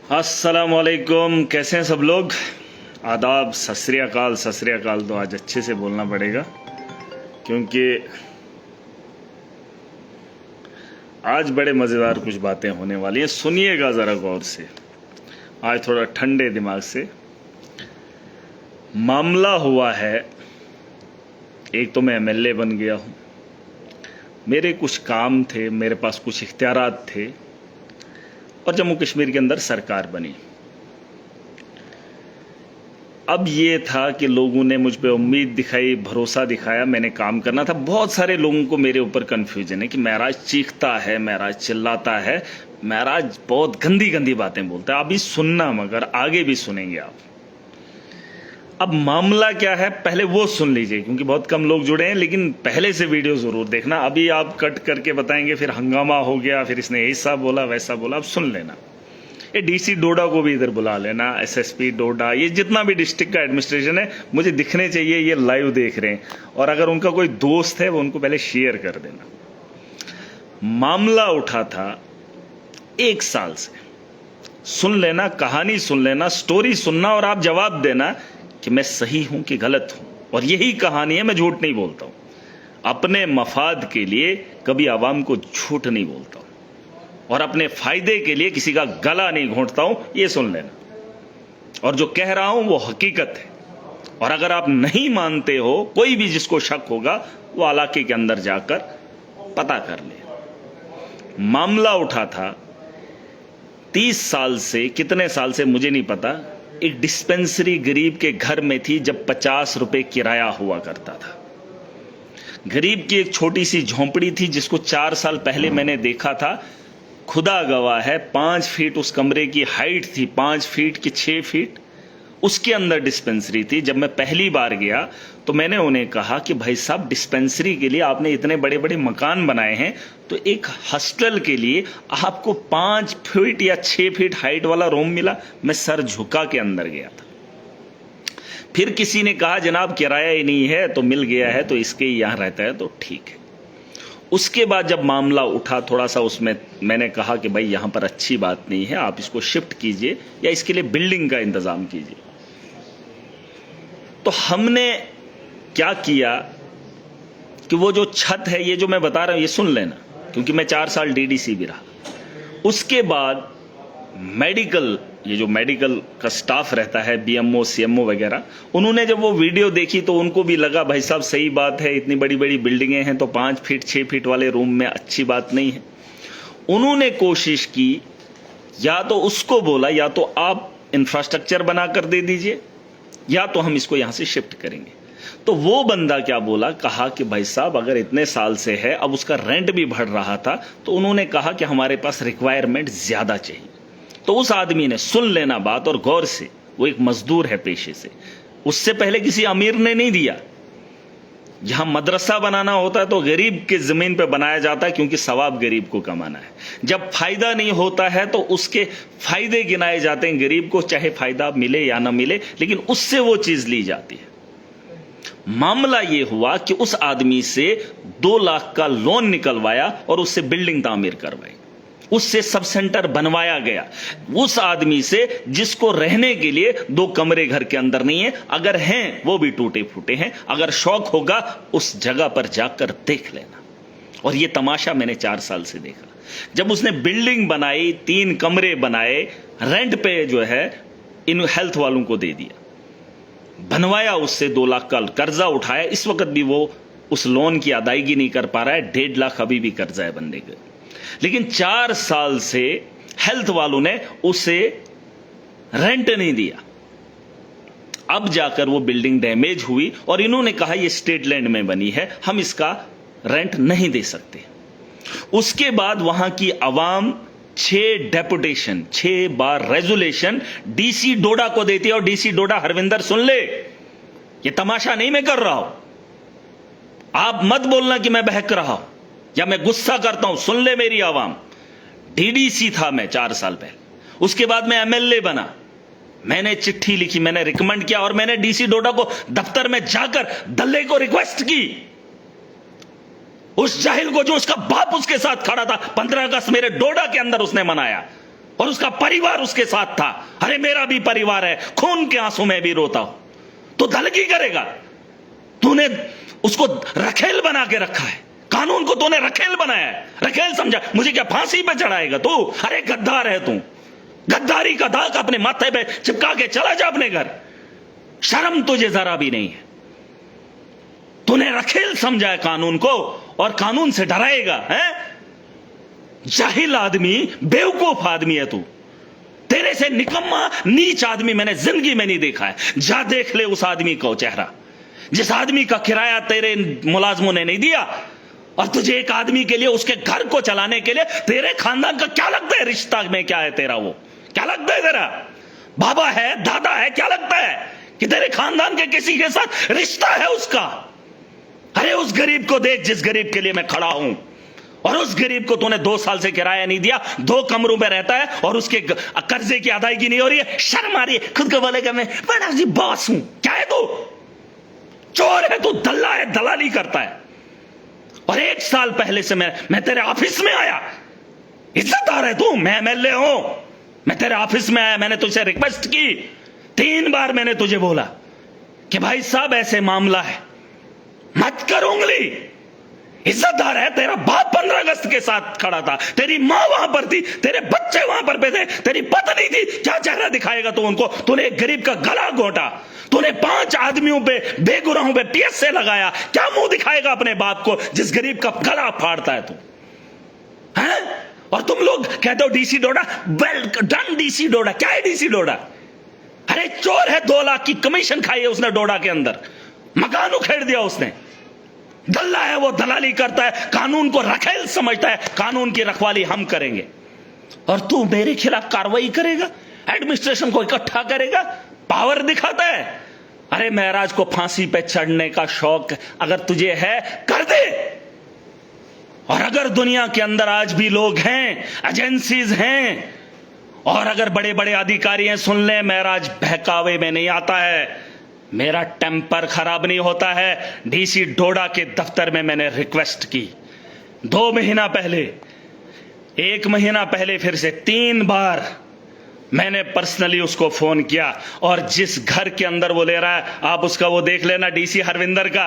अस्सलामुअलैकुम, कैसे हैं सब लोग। आदाब, सत श्री अकाल। सत श्री अकाल तो आज अच्छे से बोलना पड़ेगा क्योंकि आज बड़े मज़ेदार कुछ बातें होने वाली हैं। सुनिएगा ज़रा गौर से, आज थोड़ा ठंडे दिमाग से। मामला हुआ है, एक तो मैं एमएलए बन गया हूँ, मेरे कुछ काम थे, मेरे पास कुछ इख्तियारात थे और जम्मू कश्मीर के अंदर सरकार बनी। अब ये था कि लोगों ने मुझ पे उम्मीद दिखाई, भरोसा दिखाया, मैंने काम करना था। बहुत सारे लोगों को मेरे ऊपर कन्फ्यूजन है कि महराज चीखता है, महराज चिल्लाता है, महराज बहुत गंदी गंदी बातें बोलता है। अभी सुनना, मगर आगे भी सुनेंगे आप। अब मामला क्या है पहले वो सुन लीजिए, क्योंकि बहुत कम लोग जुड़े हैं, लेकिन पहले से वीडियो जरूर देखना। अभी आप कट करके बताएंगे फिर हंगामा हो गया, फिर इसने ऐसा बोला वैसा बोला। अब सुन लेना। ये डीसी डोडा को भी इधर बुला लेना, एसएसपी डोडा, ये जितना भी डिस्ट्रिक्ट का एडमिनिस्ट्रेशन है, मुझे दिखने चाहिए ये लाइव देख रहे हैं। और अगर उनका कोई दोस्त है वो उनको पहले शेयर कर देना। मामला उठा था 1 साल से। सुन लेना, कहानी सुन लेना, स्टोरी सुनना और आप जवाब देना कि मैं सही हूं कि गलत हूं। और यही कहानी है, मैं झूठ नहीं बोलता हूं। अपने मफाद के लिए कभी आवाम को झूठ नहीं बोलता हूं और अपने फायदे के लिए किसी का गला नहीं घोंटता हूं, ये सुन लेना। और जो कह रहा हूं वो हकीकत है। और अगर आप नहीं मानते हो, कोई भी जिसको शक होगा वो इलाके के अंदर जाकर पता कर ले। मामला उठा था 30 साल से, कितने साल से मुझे नहीं पता, एक डिस्पेंसरी गरीब के घर में थी जब 50 रुपए किराया हुआ करता था। गरीब की एक छोटी सी झोंपड़ी थी जिसको 4 साल पहले मैंने देखा था। खुदा गवाह है, 5 फीट उस कमरे की हाइट थी, 5 फीट की 6 फीट उसके अंदर डिस्पेंसरी थी। जब मैं पहली बार गया तो मैंने उन्हें कहा कि भाई साहब, डिस्पेंसरी के लिए आपने इतने बड़े बड़े मकान बनाए हैं, तो एक हॉस्टल के लिए आपको 5 फीट या 6 फीट हाइट वाला रूम मिला। मैं सर झुका के अंदर गया था। फिर किसी ने कहा जनाब किराया ही नहीं है, तो मिल गया है तो इसके ही यहां रहता है, तो ठीक है। उसके बाद जब मामला उठा थोड़ा सा, उसमें मैंने कहा कि भाई यहां पर अच्छी बात नहीं है, आप इसको शिफ्ट कीजिए या इसके लिए बिल्डिंग का इंतजाम कीजिए। तो हमने क्या किया कि वो जो छत है, ये जो मैं बता रहा हूं ये सुन लेना, क्योंकि मैं 4 साल डीडीसी भी रहा। उसके बाद मेडिकल, ये जो मेडिकल का स्टाफ रहता है, बीएमओ सीएमओ वगैरह, उन्होंने जब वो वीडियो देखी तो उनको भी लगा भाई साहब सही बात है, इतनी बड़ी बड़ी बिल्डिंगें हैं तो 5 फीट 6 फीट वाले रूम में अच्छी बात नहीं है। उन्होंने कोशिश की, या तो उसको बोला या तो आप इंफ्रास्ट्रक्चर बनाकर दे दीजिए या तो हम इसको यहां से शिफ्ट करेंगे। तो वो बंदा क्या बोला, कहा कि भाई साहब अगर इतने साल से है, अब उसका रेंट भी बढ़ रहा था, तो उन्होंने कहा कि हमारे पास रिक्वायरमेंट ज्यादा चाहिए। तो उस आदमी ने, सुन लेना बात और गौर से, वो एक मजदूर है पेशे से, उससे पहले किसी अमीर ने नहीं दिया। जहां मदरसा बनाना होता है तो गरीब की जमीन पे बनाया जाता है, क्योंकि सवाब गरीब को कमाना है। जब फायदा नहीं होता है तो उसके फायदे गिनाए जाते हैं गरीब को, चाहे फायदा मिले या ना मिले, लेकिन उससे वो चीज ली जाती है। मामला ये हुआ कि उस आदमी से 2 लाख का लोन निकलवाया और उससे बिल्डिंग तामीर करवाई, उससे सब सेंटर बनवाया गया। उस आदमी से जिसको रहने के लिए 2 कमरे घर के अंदर नहीं है, अगर हैं वो भी टूटे फूटे हैं। अगर शौक होगा उस जगह पर जाकर देख लेना। और ये तमाशा मैंने 4 साल से देखा। जब उसने बिल्डिंग बनाई, 3 कमरे बनाए, रेंट पे जो है इन हेल्थ वालों को दे दिया, बनवाया, उससे 2 लाख का कर्जा उठाया। इस वक्त भी वो उस लोन की अदायगी नहीं कर पा रहा है, 1.5 लाख अभी भी कर्जा है बंदे का। लेकिन 4 साल से हेल्थ वालों ने उसे रेंट नहीं दिया। अब जाकर वो बिल्डिंग डैमेज हुई और इन्होंने कहा ये स्टेट लैंड में बनी है, हम इसका रेंट नहीं दे सकते। उसके बाद वहां की आवाम 6 डेपुटेशन, 6 बार रेजोल्यूशन डीसी डोडा को देती है। और डीसी डोडा, हरविंदर सुन ले, ये तमाशा नहीं मैं कर रहा हूं, आप मत बोलना कि मैं बहक रहा हूं या मैं गुस्सा करता हूं। सुन ले मेरी आवाम, डीडीसी था मैं 4 साल पहले, उसके बाद मैं एमएलए बना, मैंने चिट्ठी लिखी, मैंने रिकमेंड किया और मैंने डीसी डोडा को दफ्तर में जाकर दल्ले को रिक्वेस्ट की, उस जाहिल को जो उसका बाप उसके साथ खड़ा था। 15 अगस्त मेरे डोडा के अंदर उसने मनाया, और उसका परिवार उसके साथ था। अरे मेरा भी परिवार है, खून के आंसू में भी रोता हूं, तो दलगी करेगा? तूने उसको रखेल बना के रखा है, कानून को तूने रखेल बनाया है, रखेल समझा। मुझे क्या फांसी पे चढ़ाएगा तू? अरे गद्दार है तू, गद्दारी का दाग अपने माथे पे चिपका के चला जा अपने घर। शर्म तुझे जरा भी नहीं है। तूने रखेल समझा है कानून को, और कानून से डराएगा है? जाहिल आदमी, बेवकूफ आदमी है तू। तेरे से निकम्मा नीच आदमी मैंने जिंदगी में नहीं देखा है। जा देख ले उस आदमी को चेहरा, जिस आदमी का किराया तेरे मुलाजमों ने नहीं दिया, और तुझे एक आदमी के लिए, उसके घर को चलाने के लिए, तेरे खानदान का क्या लगता है? रिश्ता में क्या है तेरा? वो क्या लगता है तेरा? बाबा है, दादा है, क्या लगता है कि तेरे खानदान के किसी के साथ रिश्ता है उसका? अरे उस गरीब को देख जिस गरीब के लिए मैं खड़ा हूं, और उस गरीब को तूने 2 साल से किराया नहीं दिया, 2 कमरों में रहता है, और उसके कर्जे की अदायगी नहीं हो रही है। शर्म आ रही है? खुद को बोलेगा मैं बड़ा जी बॉस हूं। क्या है तू? चोर है तू, दल्ला है, दलाली करता है। और 1 साल पहले से मैं तेरे ऑफिस में आया, इज्जतदार है तू, मैं एमएलए हूं, मैं तेरे ऑफिस में आया, मैंने तुझसे रिक्वेस्ट की, 3 बार मैंने तुझे बोला कि भाई साहब ऐसे मामला है, मत कर उंगली। इज्जतदार है, तेरा बाप 15 अगस्त के साथ खड़ा था, तेरी मां वहां पर थी, तेरे बच्चे वहां पर थे, तेरी पत्नी थी, क्या चेहरा दिखाएगा तू उनको? तूने एक गरीब का गला घोटा, तूने 5 आदमियों पे, बेगुनाहों पे पीएसए लगाया, क्या मुंह दिखाएगा अपने बाप को जिस गरीब का गला फाड़ता है तू? हैं? और तुम लोग कहते हो डीसी डोडा, वेल डन डीसी डोडा। क्या है डीसी डोडा? अरे चोर है, 2 लाख की कमीशन खाई है उसने डोडा के अंदर, मकान उखेड़ दिया उसने, दल्ला है वो, दलाली करता है, कानून को रखेल समझता है, कानून की रखवाली हम करेंगे, और तू मेरे खिलाफ कार्रवाई करेगा, एडमिनिस्ट्रेशन को इकट्ठा करेगा, पावर दिखाता है। अरे महराज को फांसी पे चढ़ने का शौक अगर तुझे है, कर दे। और अगर दुनिया के अंदर आज भी लोग हैं, एजेंसीज हैं, और अगर बड़े बड़े अधिकारी हैं, सुन ले, महराज बहकावे में नहीं आता है, मेरा टेम्पर खराब नहीं होता है। डीसी डोडा के दफ्तर में मैंने रिक्वेस्ट की 2 महीना पहले, 1 महीना पहले, फिर से 3 बार मैंने पर्सनली उसको फोन किया, और जिस घर के अंदर वो ले रहा है, आप उसका वो देख लेना, डीसी हरविंदर का।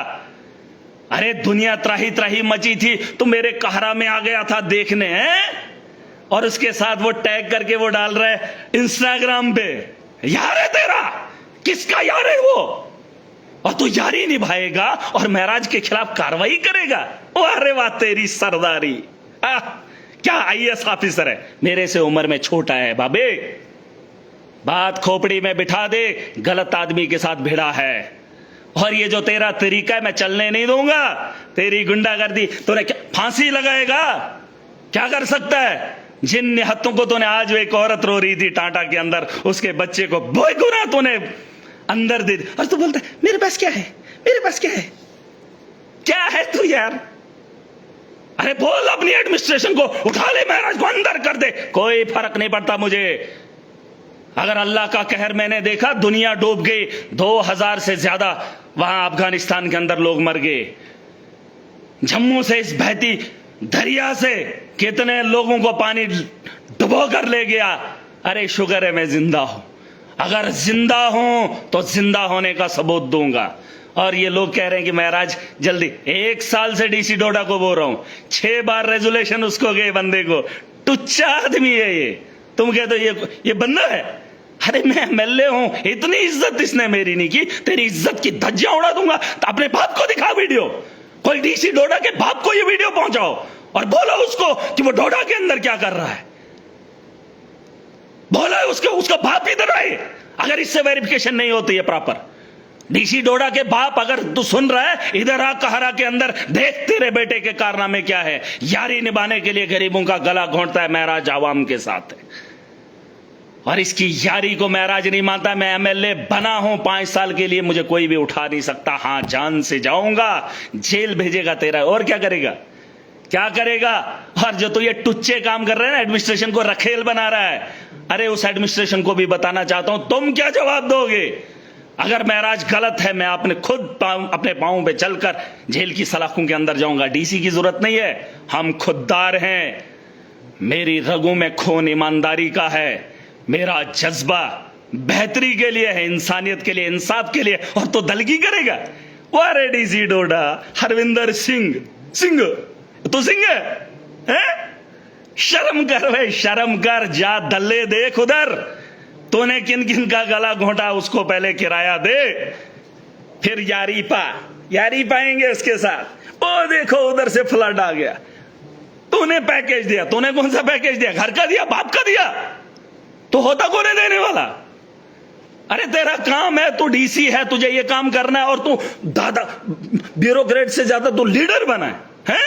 अरे दुनिया त्राही त्राही मची थी, तो मेरे कहरा में आ गया था देखने हैं, और उसके साथ वो टैग करके वो डाल रहा है इंस्टाग्राम पे, यार है तेरा, किसका यार है वो? और तू यारी निभाएगा और महराज के खिलाफ कार्रवाई करेगा? अरे वाह तेरी सरदारी। क्या आईएएस ऑफिसर है, मेरे से उम्र में छोटा है बाबे, बात खोपड़ी में बिठा दे, गलत आदमी के साथ भिड़ा है। और ये जो तेरा तरीका है मैं चलने नहीं दूंगा, तेरी गुंडागर्दी, तूने क्या फांसी लगाएगा? क्या कर सकता है? जिन निहत्तों को तूने, आज एक औरत रो रही थी टाटा के अंदर, उसके बच्चे को बेगुनाह तूने अंदर दे दी, और तू बोलता है मेरे पास क्या है, मेरे पास क्या है? क्या है तू यार? अरे बोल अपनी एडमिनिस्ट्रेशन को, उठा ले महराज को अंदर कर दे, कोई फर्क नहीं पड़ता मुझे। अगर अल्लाह का कहर मैंने देखा, दुनिया डूब गई, 2000 से ज्यादा वहां अफगानिस्तान के अंदर लोग मर गए, जम्मू से इस बहती दरिया से कितने लोगों को पानी डुबो कर ले गया। अरे शुक्र है मैं जिंदा हूं, अगर जिंदा हूं तो जिंदा होने का सबूत दूंगा। और ये लोग कह रहे हैं कि महराज जल्दी, 1 साल से डीसी डोडा को बोल रहा हूं, 6 बार रेजोल्यूशन उसको गए बंदे को, टुच्चा आदमी है ये, तुम कहते हो ये बंदा है? अरे मैं एमएलए हूं, इतनी इज्जत इसने मेरी नहीं की, तेरी इज्जत की धज्जियां उड़ा दूंगा। तो अपने बाप को दिखा वीडियो, कोई डीसी डोडा के बाप को ये वीडियो पहुंचाओ और बोलो उसको कि वो डोडा के अंदर क्या कर रहा है, बोलो उसका बाप इधर आए। अगर इससे वेरिफिकेशन नहीं होती है प्रॉपर, डीसी डोडा के बाप अगर तू सुन रहा है, इधर आ कहरा के अंदर, देख तेरे बेटे के कारनामे क्या है। यारी निभाने के लिए गरीबों का गला घोंटता है महराज, आवाम के साथ है, और इसकी यारी को महराज नहीं मानता। मैं एमएलए बना हूं 5 साल के लिए, मुझे कोई भी उठा नहीं सकता। हां जान से जाऊंगा, जेल भेजेगा तेरा, और क्या करेगा, क्या करेगा? और जो तो ये टुच्चे काम कर रहे हैं ना, एडमिनिस्ट्रेशन को रखेल बना रहा है, अरे उस एडमिनिस्ट्रेशन को भी बताना चाहता हूं, तुम क्या जवाब दोगे? अगर महराज गलत है, मैं अपने अपने पांवों पे चलकर जेल की सलाखों के अंदर जाऊंगा। डीसी की जरूरत नहीं है, हम खुददार हैं, मेरी रगों में खून ईमानदारी का है, मेरा जज्बा बेहतरी के लिए है, इंसानियत के लिए, इंसाफ के लिए, और तो दलगी करेगा। वारे डीसी डोडा, हरविंदर सिंह, सिंह तो सिंह है? शर्म कर भाई, शर्म कर, जा दल्ले देख उधर, तूने किन किन का गला घोंटा उसको पहले किराया दे, फिर यारी पाएंगे उसके साथ। ओ देखो उधर से फ्लड आ गया, तूने पैकेज दिया, तूने कौन सा पैकेज दिया? घर का दिया, बाप का दिया? तो होता कौन है देने वाला? अरे तेरा काम है, तू डीसी है, तुझे ये काम करना है, और तू दादा ब्यूरोक्रेट से ज्यादा तू लीडर बना है?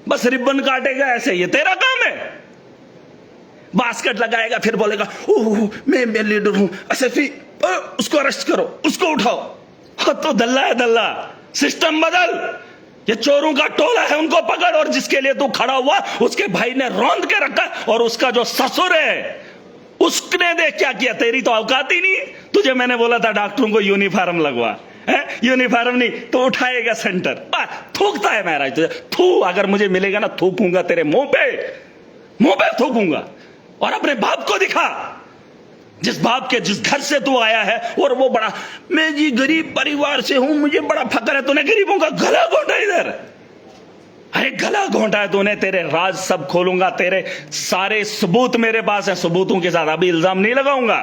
बस रिबन काटेगा ऐसे, ये तेरा काम है? बास्केट लगाएगा, फिर बोलेगा ओह मैं लीडर हूं, एसएसपी उसको अरेस्ट करो, उसको उठाओ। हाँ तो दल्ला है दल्ला, सिस्टम बदल। ये चोरों का टोला है, उनको पकड़, और जिसके लिए तू खड़ा हुआ उसके भाई ने रौंद के रखा, और उसका जो ससुर है उसने देख क्या किया। तेरी तो औकात ही नहीं। तुझे मैंने बोला था डॉक्टरों को यूनिफॉर्म लगवा, है? यूनिफॉर्म नहीं तो उठाएगा सेंटर। थूकता है महाराज तुझे, थू अगर मुझे मिलेगा ना थूकूंगा तेरे मुंह पे थूकूंगा। और अपने बाप को दिखा, जिस बाप के जिस घर से तू आया है, और वो बड़ा, मैं जी गरीब परिवार से हूं, मुझे बड़ा फक्र है। तूने गरीबों का गला घोंटा इधर, अरे गला घोंटा है तूने। तेरे राज सब खोलूंगा, तेरे सारे सबूत मेरे पास हैं, सबूतों के साथ अभी इल्जाम नहीं लगाऊंगा,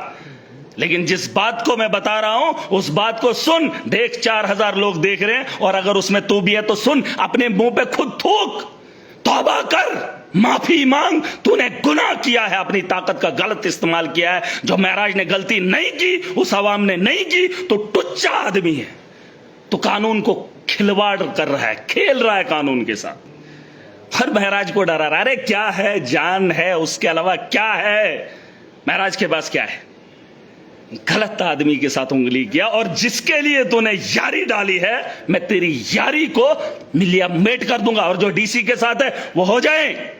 लेकिन जिस बात को मैं बता रहा हूं उस बात को सुन। देख 4000 लोग देख रहे हैं, और अगर उसमें तू भी है तो सुन, अपने मुंह पे खुद थूक, तौबा कर, माफी मांग। तूने गुनाह किया है, अपनी ताकत का गलत इस्तेमाल किया है। जो महराज ने गलती नहीं की, उस अवाम ने नहीं की, तो टुच्चा आदमी है, तो कानून को खिलवाड़ कर रहा है, खेल रहा है कानून के साथ। हर महराज को डरा रहा है। अरे क्या है, जान है, उसके अलावा क्या है महराज के पास? क्या है? गलत आदमी के साथ उंगली किया, और जिसके लिए तूने यारी डाली है, मैं तेरी यारी को मिलियामेट कर दूंगा। और जो डीसी के साथ है वो हो जाए,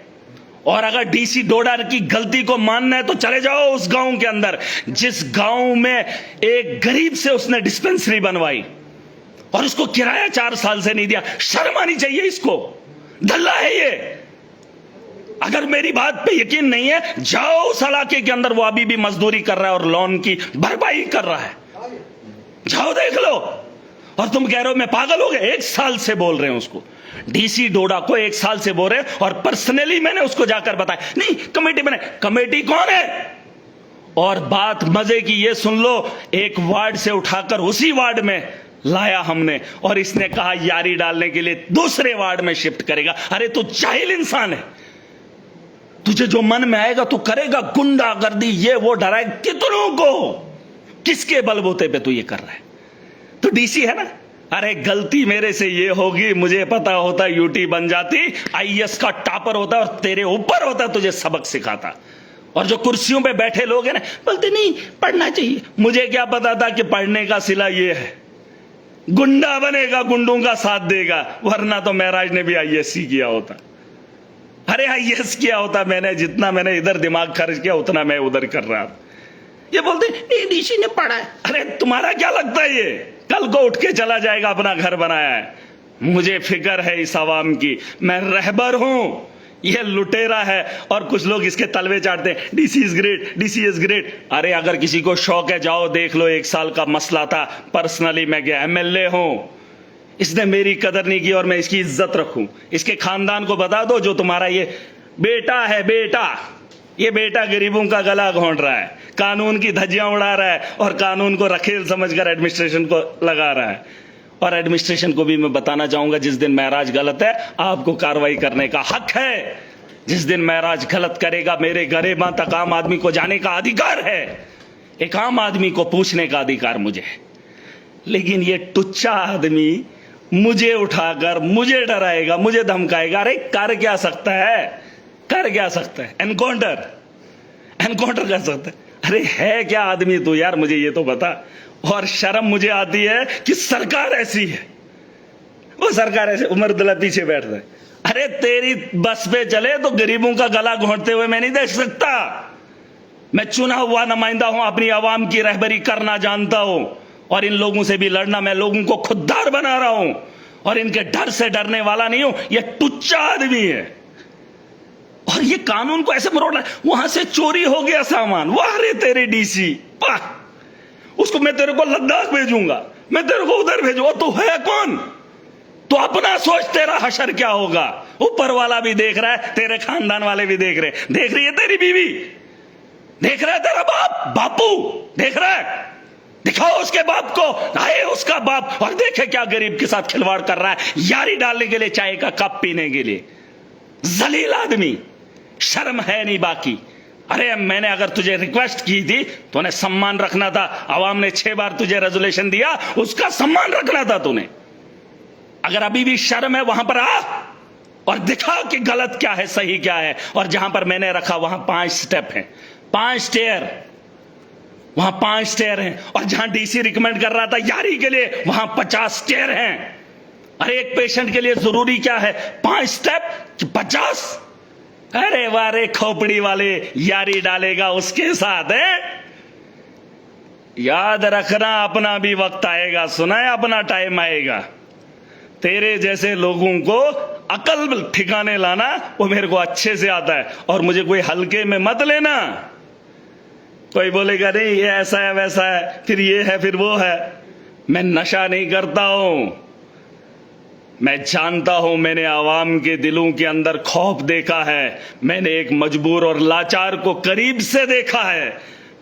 और अगर डीसी डोडा की गलती को मानना है तो चले जाओ उस गांव के अंदर, जिस गांव में एक गरीब से उसने डिस्पेंसरी बनवाई और उसको किराया 4 साल से नहीं दिया। शर्म आनी चाहिए इसको, दल्ला है ये। अगर मेरी बात पे यकीन नहीं है, जाओ उस इलाके के अंदर, वो अभी भी मजदूरी कर रहा है और लोन की भरपाई कर रहा है, जाओ देख लो। और तुम कह रहे हो मैं पागल हो गया? 1 साल से बोल रहे हैं उसको, डीसी डोडा को 1 साल से बोल रहे हैं, और पर्सनली मैंने उसको जाकर बताया, नहीं कमेटी बने। कमेटी कौन है? और बात मजे की ये सुन लो, एक वार्ड से उठाकर उसी वार्ड में लाया हमने, और इसने कहा यारी डालने के लिए दूसरे वार्ड में शिफ्ट करेगा। अरे तू जाहिल इंसान है, तुझे जो मन में आएगा तू करेगा, गुंडागर्दी ये वो डराए कितनों को, किसके बलबूते पे तू ये कर रहा है? तो डीसी है ना। अरे गलती मेरे से ये होगी, मुझे पता होता यूटी बन जाती, आईएएस का टॉपर होता और तेरे ऊपर होता, तुझे सबक सिखाता। और जो कुर्सियों पे बैठे लोग हैं ना, बोलते नहीं पढ़ना चाहिए। मुझे क्या पता था कि पढ़ने का सिला ये है, गुंडा बनेगा, गुंडों का साथ देगा, वरना तो महराज ने भी आईएएस किया होता। अरे आईएएस किया होता मैंने, जितना मैंने इधर दिमाग खर्च किया उतना मैं उधर कर रहा था। ये बोलते नहीं डीसी ने पढ़ा है। अरे तुम्हारा क्या लगता है ये कल को उठ के चला जाएगा, अपना घर बनाया है? मुझे फिक्र है इस आवाम की, मैं रहबर हूं, ये लुटेरा है। और कुछ लोग इसके तलवे चाटते हैं, DC is great, DC is great. अरे अगर किसी को शौक है जाओ देख लो, 1 साल का मसला था, पर्सनली मैं गया, एमएलए हूं, इसने मेरी कदर नहीं की और मैं इसकी इज्जत रखूं। इसके खानदान को बता दो, जो तुम्हारा ये बेटा है, ये बेटा गरीबों का गला घोंट रहा है, कानून की धज्जियां उड़ा रहा है, और कानून को रखेल समझकर एडमिनिस्ट्रेशन को लगा रहा है। और एडमिनिस्ट्रेशन को भी मैं बताना चाहूंगा, जिस दिन महराज गलत है आपको कार्रवाई करने का हक है। जिस दिन महराज गलत करेगा, मेरे गरेबां तक आम आदमी को जाने का अधिकार है, एक आम आदमी को पूछने का अधिकार मुझे है। लेकिन ये टुच्चा आदमी मुझे उठाकर मुझे डराएगा, मुझे धमकाएगा। अरे कर क्या सकता है, कर क्या सकता है? एनकाउंटर कर सकता है। अरे है क्या आदमी तू यार, मुझे ये तो बता। और शर्म मुझे आती है कि सरकार ऐसी है, वो सरकार ऐसे उमर अब्दुल्ला पीछे बैठ रहे। अरे तेरी बस पे चले तो गरीबों का गला घोंटते हुए मैं नहीं देख सकता। मैं चुना हुआ नुमाइंदा हूं, अपनी आवाम की रहबरी करना जानता हूं, और इन लोगों से भी लड़ना। मैं लोगों को खुददार बना रहा हूं, और इनके डर से डरने वाला नहीं हूं। यह टुच्चा आदमी है, और ये कानून को ऐसे मरोड़ रहा है। वहां से चोरी हो गया सामान, वाह रे तेरे डीसी, वाह, उसको मैं तेरे को लद्दाख भेजूंगा, मैं तेरे को उधर भेजूंगा। तू है कौन? तो अपना सोच, तेरा हशर क्या होगा। ऊपर वाला भी देख रहा है, तेरे खानदान वाले भी देख रहे, देख रही है तेरी बीवी, देख रहा है तेरा बाप, बापू देख रहा है। दिखाओ उसके बाप को, आए उसका बाप और देखे क्या गरीब के साथ खिलवाड़ कर रहा है, यारी डालने के लिए, चाय का कप पीने के लिए। जलील आदमी, शर्म है नहीं बाकी। अरे मैंने अगर तुझे रिक्वेस्ट की थी तो उन्हें सम्मान रखना था। आवाम ने 6 बार तुझे रेजोल्यूशन दिया, उसका सम्मान रखना था तूने। अगर अभी भी शर्म है, वहां पर आ और दिखा कि गलत क्या है, सही क्या है। और जहां पर मैंने रखा वहां 5 स्टेप हैं, 5 स्टेयर, वहां 5 स्टेयर हैं। और जहां डीसी रिकमेंड कर रहा था यारी के लिए, वहां 50 स्टेयर हैं। अरे एक पेशेंट के लिए जरूरी क्या है, 5 स्टेप कि 50? अरे वारे खोपड़ी वाले, यारी डालेगा उसके साथ है। याद रखना, अपना भी वक्त आएगा, सुना है, अपना टाइम आएगा। तेरे जैसे लोगों को अकल ठिकाने लाना वो मेरे को अच्छे से आता है, और मुझे कोई हल्के में मत लेना। कोई बोलेगा नहीं ये ऐसा है वैसा है, फिर ये है फिर वो है। मैं नशा नहीं करता हूं, मैं जानता हूं, मैंने आवाम के दिलों के अंदर खौफ देखा है, मैंने एक मजबूर और लाचार को करीब से देखा है,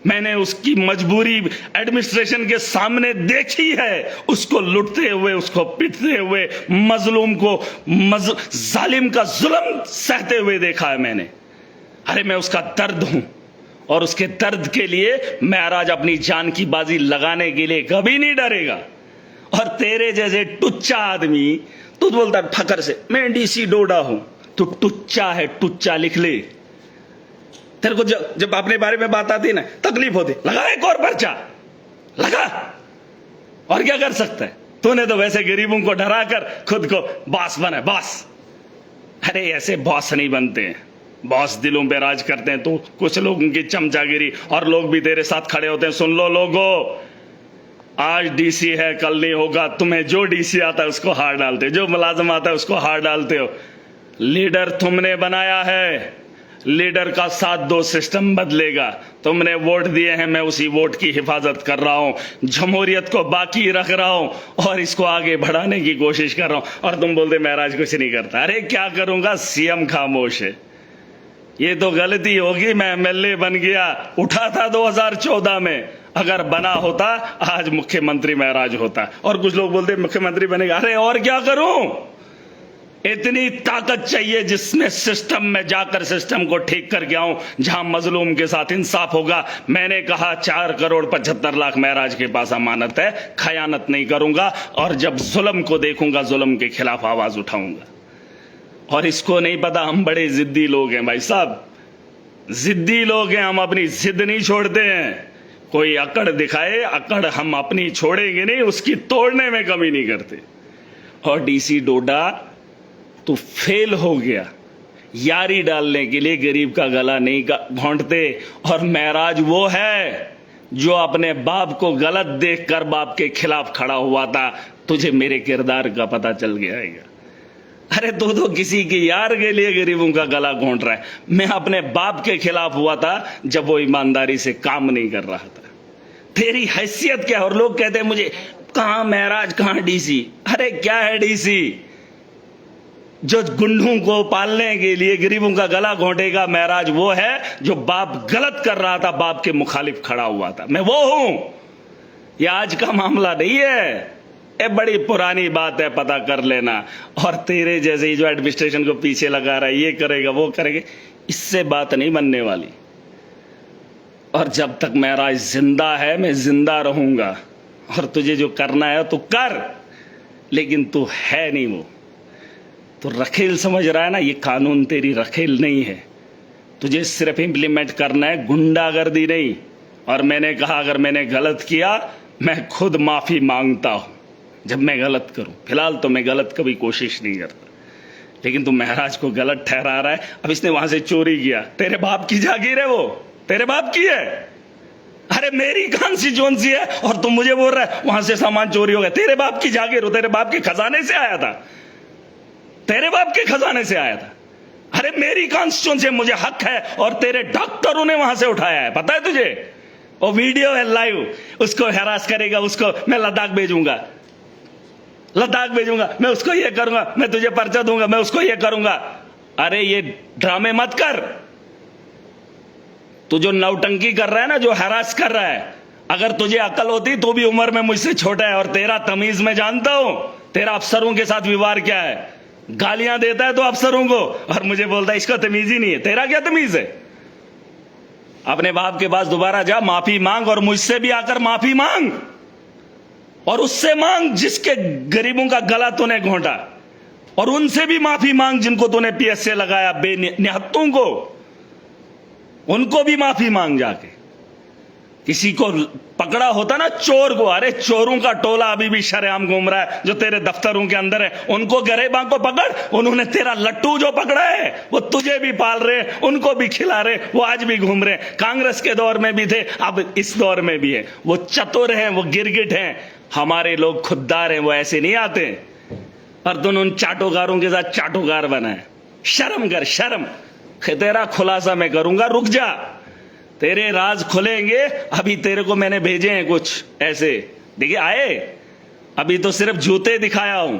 मैंने उसकी मजबूरी एडमिनिस्ट्रेशन के सामने देखी है, उसको लुटते हुए, उसको पीटते हुए, मजलूम को जालिम का जुल्म सहते हुए देखा है मैंने। अरे मैं उसका दर्द हूं, और उसके दर्द के लिए महराज अपनी जान की बाजी लगाने के लिए कभी नहीं डरेगा। और तेरे जैसे टुच्चा आदमी, तू बोलता है फकर से मैं डीसी डोडा हूं, तू टुच्चा है, टुच्चा लिख ले। तेरे को जब अपने बारे में बात आती है ना, तकलीफ होती, लगा एक और पर्चा लगा, और क्या कर सकता है। तूने तो वैसे गरीबों को डराकर खुद को बॉस बना, बॉस। अरे ऐसे बॉस नहीं बनते हैं, बॉस दिलों पे राज करते हैं। तो कुछ लोगों की चमचागिरी, और लोग भी तेरे साथ खड़े होते हैं। सुन लो लोगों, आज डीसी है, कल नहीं होगा। तुम्हें जो डीसी आता है उसको हार डालते हो, जो मुलाजिम आता है उसको हार डालते हो। लीडर तुमने बनाया है, लीडर का साथ दो, सिस्टम बदलेगा। तुमने वोट दिए हैं, मैं उसी वोट की हिफाजत कर रहा हूं, जमहूरियत को बाकी रख रहा हूं, और इसको आगे बढ़ाने की कोशिश कर रहा हूं। और तुम बोलते महराज कुछ नहीं करता। अरे क्या करूंगा, सीएम खामोश है। ये तो गलती होगी, मैं एमएलए बन गया, उठा था 2014 में, अगर बना होता आज मुख्यमंत्री महराज होता। और कुछ लोग बोलते मुख्यमंत्री बनेगा, अरे और क्या करूं। इतनी ताकत चाहिए जिसमें सिस्टम में जाकर सिस्टम को ठीक करके आऊं, जहां मजलूम के साथ इंसाफ होगा। मैंने कहा 4,75,00,000 महराज के पास अमानत है, खयानत नहीं करूंगा, और जब जुल्म को देखूंगा जुल्म के खिलाफ आवाज उठाऊंगा। और इसको नहीं पता हम बड़े जिद्दी लोग हैं भाई साहब, जिद्दी लोग हैं, हम अपनी जिद नहीं छोड़ते हैं। कोई अकड़ दिखाए, अकड़ हम अपनी छोड़ेंगे नहीं, उसकी तोड़ने में कमी नहीं करते। और डीसी डोडा तो फेल हो गया, यारी डालने के लिए गरीब का गला नहीं घोंटते। और महराज वो है जो अपने बाप को गलत देखकर बाप के खिलाफ खड़ा हुआ था। तुझे मेरे किरदार का पता चल गया है। अरे तो किसी के यार के लिए गरीबों का गला घोंट रहा है। मैं अपने बाप के खिलाफ हुआ था जब वो ईमानदारी से काम नहीं कर रहा था। तेरी हैसियत क्या है? और लोग कहते हैं मुझे, कहां महराज, कहां डीसी। अरे क्या है डीसी? जो गुंडों को पालने के लिए गरीबों का गला घोंटेगा, महराज वो है जो बाप गलत कर रहा था, बाप के मुखालिफ खड़ा हुआ था। मैं वो हूं। ये आज का मामला नहीं है, ये बड़ी पुरानी बात है, पता कर लेना। और तेरे जैसे ही जो एडमिनिस्ट्रेशन को पीछे लगा रहा है, ये करेगा वो करेगा, इससे बात नहीं बनने वाली। और जब तक महराज जिंदा है, मैं जिंदा रहूंगा। और तुझे जो करना है तो कर, लेकिन तू है नहीं वो। तो रखेल समझ रहा है ना, ये कानून तेरी रखेल नहीं है। तुझे सिर्फ इंप्लीमेंट करना है, गुंडागर्दी नहीं। और मैंने कहा अगर मैंने गलत किया, मैं खुद माफी मांगता हूं जब मैं गलत करूं। फिलहाल तो मैं गलत कभी कोशिश नहीं करता, लेकिन तू महराज को गलत ठहरा रहा है। अब इसने वहां से चोरी किया, तेरे बाप की जागीर है, वो तेरे बाप की है। अरे मेरी कॉन्स्टिट्यूएंसी है और तुम मुझे बोल रहा है वहां से सामान चोरी हो गया। तेरे बाप की जागीर हो, तेरे बाप के खजाने से आया था, तेरे बाप के खजाने से आया था। अरे मेरी कॉन्स्टिट्यूंसी, मुझे हक है, और तेरे डॉक्टरों ने वहां से उठाया है, पता है तुझे? वो वीडियो है लाइव, उसको हैरास करेगा, उसको मैं लद्दाख भेजूंगा, लद्दाख भेजूंगा, मैं उसको ये करूंगा, मैं तुझे पर्चा दूंगा, मैं उसको ये करूंगा। अरे ये ड्रामे मत कर। तू जो नौटंकी कर रहा है ना, जो हैरास कर रहा है, अगर तुझे अकल होती तो भी उम्र में मुझसे छोटा है, और तेरा तमीज मैं जानता हूं। तेरा अफसरों के साथ व्यवहार क्या है? गालियां देता है तो अफसरों को, और मुझे बोलता है इसका तमीज ही नहीं है। तेरा क्या तमीज है? अपने बाप के पास दोबारा जा, माफी मांग, और मुझसे भी आकर माफी मांग, और उससे मांग जिसके गरीबों का गला तूने घोंटा, और उनसे भी माफी मांग जिनको तूने पीएस से लगाया, बेनिहत्तों को, उनको भी माफी मांग जाके। किसी को पकड़ा होता ना चोर को, अरे चोरों का टोला अभी भी शरेआम घूम रहा है जो तेरे दफ्तरों के अंदर है, उनको गरेबां को पकड़। उन्होंने तेरा लट्टू जो पकड़ा है वो तुझे भी पाल रहे, उनको भी खिला रहे, वो आज भी घूम रहे। कांग्रेस के दौर में भी थे, अब इस दौर में भी है। वो चतुर हैं, वो गिरगिट हैं, हमारे लोग खुददार हैं, वो ऐसे नहीं आते। और तुम उन चाटोगारों के साथ चाटोगार बनाए। शर्म कर, शर्म। तेरा खुलासा मैं करूंगा, रुक जा, तेरे राज खुलेंगे। अभी तेरे को मैंने भेजे हैं कुछ ऐसे, देखिए आए, अभी तो सिर्फ जूते दिखाया हूं।